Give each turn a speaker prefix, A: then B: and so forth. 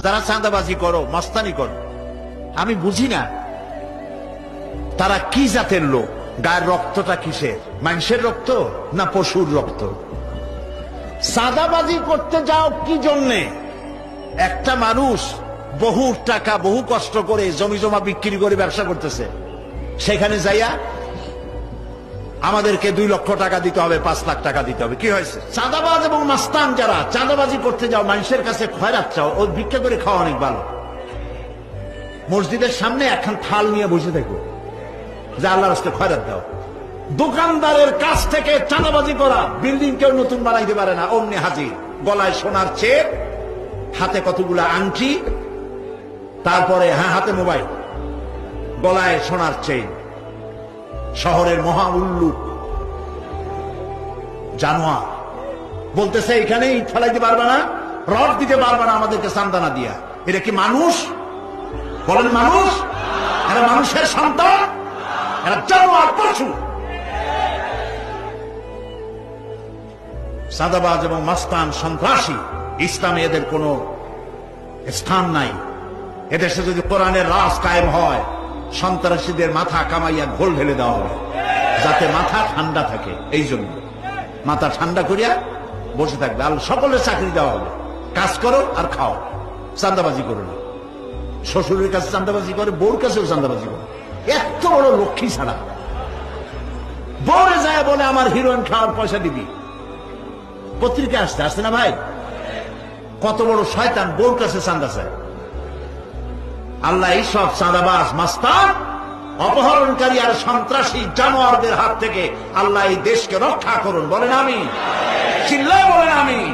A: যারা চাঁদাবাজি করো, মস্তানি করো, আমি বুঝি না তারা কি জাতের লোক। গায়ের রক্তটা কিসের? মানুষের রক্ত না পশুর রক্ত? চাঁদাবাজি করতে যাও কি জন্যে? একটা মানুষ বহু টাকা বহু কষ্ট করে জমি জমা বিক্রি করে ব্যবসা করতেছে, সেখানে যাইয়া আমাদেরকে 2 লক্ষ টাকা দিতে হবে, 5 লাখ টাকা দিতে হবে। কি হয়েছে? চাঁদাবাজ এবং মাস্তান যারা চাঁদাবাজি করতে যাও, মানুষের কাছে খয়রাত চাও, ও ভিক্ষা করে খাওয়া অনেক ভালো। মসজিদের সামনে একখান থাল নিয়ে বসে থাকো, যে আল্লাহর রাস্তায় খয়রাত দাও। দোকানদারের কাছ থেকে চাঁদাবাজি করা। বিল্ডিং কেউ নতুন বানাইতে পারে না, অমনি হাজির। গলায় সোনার চেক, হাতে কতগুলা আংটি, তারপরে হাতে মোবাইল, গলায় সোনার চেইন। শহরের মহা উল্লুক জানোয়ার বলতেছে এখানে ইট ফেলাইতে পারবে না, রড দিতে পারবে না আমাদেরকে চান্দানা দিয়া। এটা কি মানুষ? বলেন মানুষ? এরা মানুষের সন্তান? এরা জানোয়ার, পশু। চাঁদাবাজ এবং মাস্তান, সন্ত্রাসী, ইসলামে এদের কোনো স্থান নাই। এদেশে যদি কোরআনের রাজ কায়েম হয়, সন্ত্রাসীদের মাথা কামাইয়া ঘোল ঢেলে দেওয়া হবে, যাতে মাথা ঠান্ডা থাকে। এই জন্য মাথা ঠান্ডা করিয়া বসে থাকবে। আর সকলের চাকরি দেওয়া হবে, কাজ করো আর খাও, চাঁদাবাজি করো না। শ্বশুরের কাছে চাঁদাবাজি করে, বউর কাছেও চাঁদাবাজি করে। এত বড় লক্ষ্মী ছাড়া বউরে যায় বলে আমার হিরোইন খাওয়ার পয়সা দিবি। পত্রিকা আসতে আসতে না ভাই, কত বড় শয়তান বউর কাছে চাঁদা চায়। আল্লাহ এই সব চাঁদাবাজ, মাস্তান, অপহরণকারী আর সন্ত্রাসী জানোয়ারদের হাত থেকে আল্লাহ এই দেশকে রক্ষা করুন। বলেন আমিন। চিল্লায় বলেন আমিন।